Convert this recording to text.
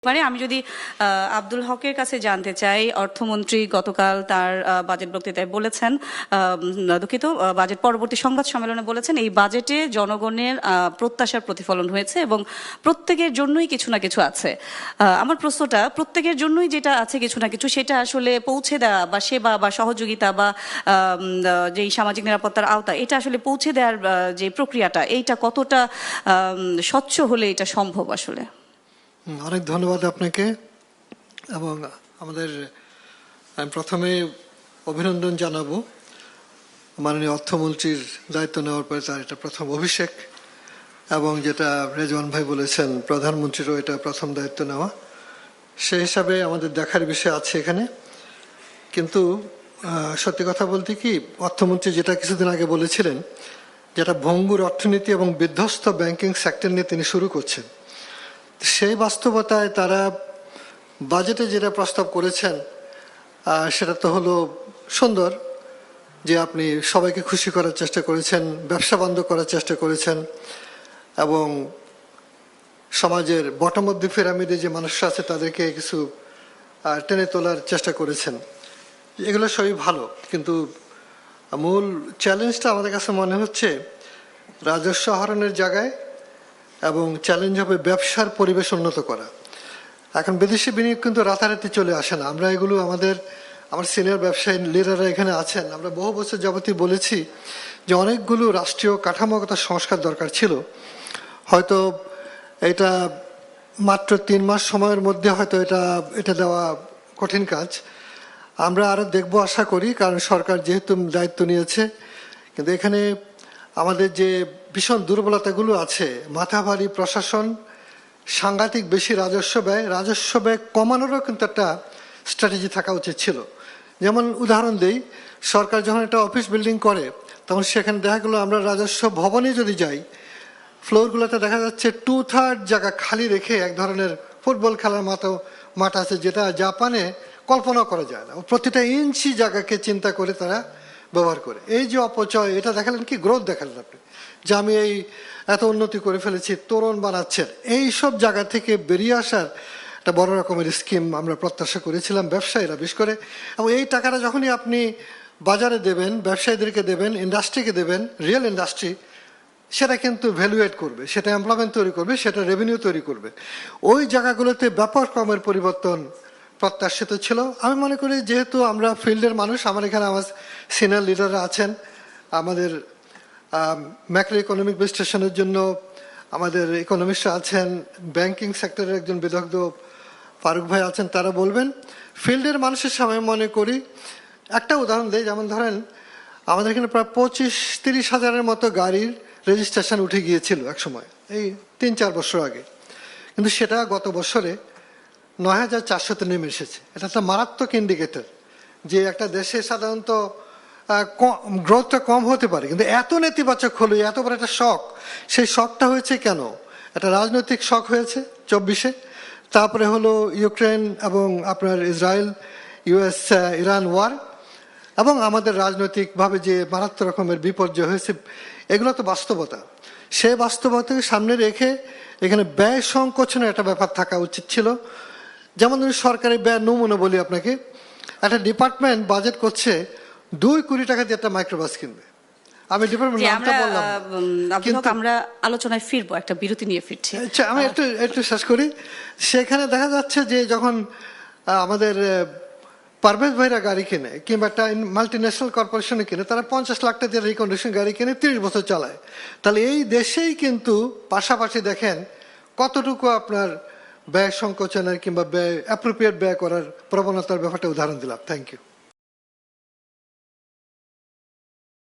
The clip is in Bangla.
আমি যদি আব্দুল হকের কাছে জানতে চাই, অর্থমন্ত্রী গতকাল তার বাজেট বক্তৃতায় বলেছেন, দুঃখিত, বাজেট পরবর্তী সংবাদ সম্মেলনে বলেছেন এই বাজেটে জনগণের প্রত্যাশার প্রতিফলন হয়েছে এবং প্রত্যেকের জন্যই কিছু না কিছু আছে। আমার প্রশ্নটা, প্রত্যেকের জন্যই যেটা আছে কিছু না কিছু, সেটা আসলে পৌঁছে দেওয়া বা সেবা বা সহযোগিতা বা যেই সামাজিক নিরাপত্তার আওতা, এটা আসলে পৌঁছে দেওয়ার যে প্রক্রিয়াটা, এইটা কতটা স্বচ্ছ হলে এটা সম্ভব আসলে? অনেক ধন্যবাদ আপনাকে। এবং আমি প্রথমে অভিনন্দন জানাবো মাননীয় অর্থমন্ত্রীর দায়িত্ব নেওয়ার পরে তার এটা প্রথম অভিষেক, এবং যেটা রেজওয়ান ভাই বলেছেন প্রধানমন্ত্রীরও এটা প্রথম দায়িত্ব নেওয়া। সেই হিসাবে আমাদের দেখার বিষয় আছে এখানে। কিন্তু সত্যি কথা বলতে কি, অর্থমন্ত্রী যেটা কিছুদিন আগে বলেছিলেন, যেটা ভঙ্গুর অর্থনীতি এবং বিধ্বস্ত ব্যাংকিং সেক্টর নিয়ে তিনি শুরু করছেন, সেই বাস্তবতায় তারা বাজেটে যেটা প্রস্তাব করেছেন সেটা তো হলো সুন্দর, যে আপনি সবাইকে খুশি করার চেষ্টা করেছেন, ব্যবসা বন্ধ করার চেষ্টা করেছেন, এবং সমাজের বটম অব দি পিরামিডে যে মানুষরা আছে তাদেরকে কিছু টেনে তোলার চেষ্টা করেছেন। এগুলো সবই ভালো, কিন্তু মূল চ্যালেঞ্জটা আমাদের কাছে মনে হচ্ছে রাজস্ব আহরণের জায়গায়, এবং চ্যালেঞ্জ হবে ব্যবসার পরিবেশ উন্নত করা। এখন বিদেশি বিনিয়োগ কিন্তু রাতারাতি চলে আসে না। আমরা এগুলো আমার সিনিয়র ব্যবসায়ী লিডাররা এখানে আছেন, আমরা বহু বছর যাবতীয় বলেছি যে অনেকগুলো রাষ্ট্রীয় কাঠামোগত সংস্কার দরকার ছিল। হয়তো এটা মাত্র 3 মাস সময়ের মধ্যে হয়তো এটা দেওয়া কঠিন কাজ। আমরা আরও দেখবো আশা করি, কারণ সরকার যেহেতু দায়িত্ব নিয়েছে। কিন্তু এখানে আমাদের যে ভীষণ দুর্বলতাগুলো আছে, মাথাভারী প্রশাসন, সাংঘাতিক বেশি রাজস্ব ব্যয় কমানোরও কিন্তু একটা স্ট্র্যাটেজি থাকা উচিত ছিল। যেমন উদাহরণ দেই, সরকার যখন একটা অফিস বিল্ডিং করে তখন সেখানে দেখা গেলো আমরা রাজস্ব ভবনে যদি যাই, ফ্লোরগুলোতে দেখা যাচ্ছে 2/3 জায়গা খালি রেখে এক ধরনের ফুটবল খেলার মাঠ আছে, যেটা জাপানে কল্পনা করা যায় না। প্রতিটা ইঞ্চি জায়গাকে চিন্তা করে তারা ব্যবহার করে। এই যে অপচয়, এটা দেখালেন কি গ্রোথ দেখালেন আপনি, যে আমি এই এত উন্নতি করে ফেলেছি, তোরণ বানাচ্ছেন। এই সব জায়গা থেকে বেরিয়ে আসার একটা বড় রকমের স্কিম আমরা প্রত্যাশা করেছিলাম ব্যবসায়ীরা বিশেষ করে। এবং এই টাকাটা যখনই আপনি বাজারে দেবেন, ব্যবসায়ীদেরকে দেবেন, ইন্ডাস্ট্রিকে দেবেন, রিয়েল ইন্ডাস্ট্রি, সেটা কিন্তু ভ্যালুয়েট করবে, সেটা এমপ্লয়মেন্ট তৈরি করবে, সেটা রেভিনিউ তৈরি করবে। ওই জায়গাগুলোতে ব্যাপক রকমের পরিবর্তন প্রত্যাশিত ছিল। আমি মনে করি যেহেতু আমরা ফিল্ডের মানুষ, আমার এখানে আমার সিনিয়র লিডাররা আছেন, আমাদের ম্যাক্রো ইকোনমিক বিশ্লেষণের জন্য আমাদের ইকোনমিস্টরা আছেন, ব্যাংকিং সেক্টরের একজন বিদগ্ধ ফারুক ভাই আছেন, তারা বলবেন। ফিল্ডের মানুষের সময় মনে করি একটা উদাহরণ দেয়, যেমন ধরেন আমাদের এখানে প্রায় 25-30 হাজারের মতো গাড়ির রেজিস্ট্রেশন উঠে গিয়েছিল এক সময়, এই 3-4 বছর আগে। কিন্তু সেটা গত বছরে 9,400-তে নেমে এসেছে। এটা একটা মারাত্মক ইন্ডিকেটর যে একটা দেশে সাধারণত গ্রোথটা কম হতে পারে, কিন্তু এত নেতিবাচক হলো, এত বড় একটা শক। সেই শকটা হয়েছে কেন? একটা রাজনৈতিক শক হয়েছে 24-এ, তারপরে হলো ইউক্রেন এবং আপনার ইসরায়েল ইরান ওয়ার, এবং আমাদের রাজনৈতিকভাবে যে মারাত্মক রকমের বিপর্যয় হয়েছে। এগুলো তো বাস্তবতা। সেই বাস্তবতাকে সামনে রেখে এখানে ব্যয় সংকোচনের একটা ব্যাপার থাকা উচিত ছিল। যেমন ধরুন সরকারি ব্যয় নমুনা বলি আপনাকে, একটা ডিপার্টমেন্ট বাজেট করছে 2 কোটি টাকা দিয়ে একটা মাইক্রোবাস কিনবে। আমি ডিপার্টমেন্ট নামটা বললাম, কিন্তু আমরা আলোচনায় ফিরবো, একটা বিরতি নিয়ে ফিরছি। আচ্ছা, আমি একটু শেষ করি। সেখানে দেখা যাচ্ছে যে যখন আমাদের পারভেজ ভাইরা গাড়ি কিনে, কিংবা একটা মাল্টি ন্যাশনাল কর্পোরেশনে কিনে, তারা 50 লাখ টাকা দিয়ে রিকন্ডিশন গাড়ি কিনে 30 বছর চালায়। তাহলে এই দেশেই কিন্তু পাশাপাশি দেখেন কতটুকু আপনার ব্যয় সংকোচনের কিংবা ব্যয় অ্যাপ্রোপ্রিয়েট ব্যয় করার প্রবণতার ব্যাপারটা উদাহরণ দিলাম। Thank you.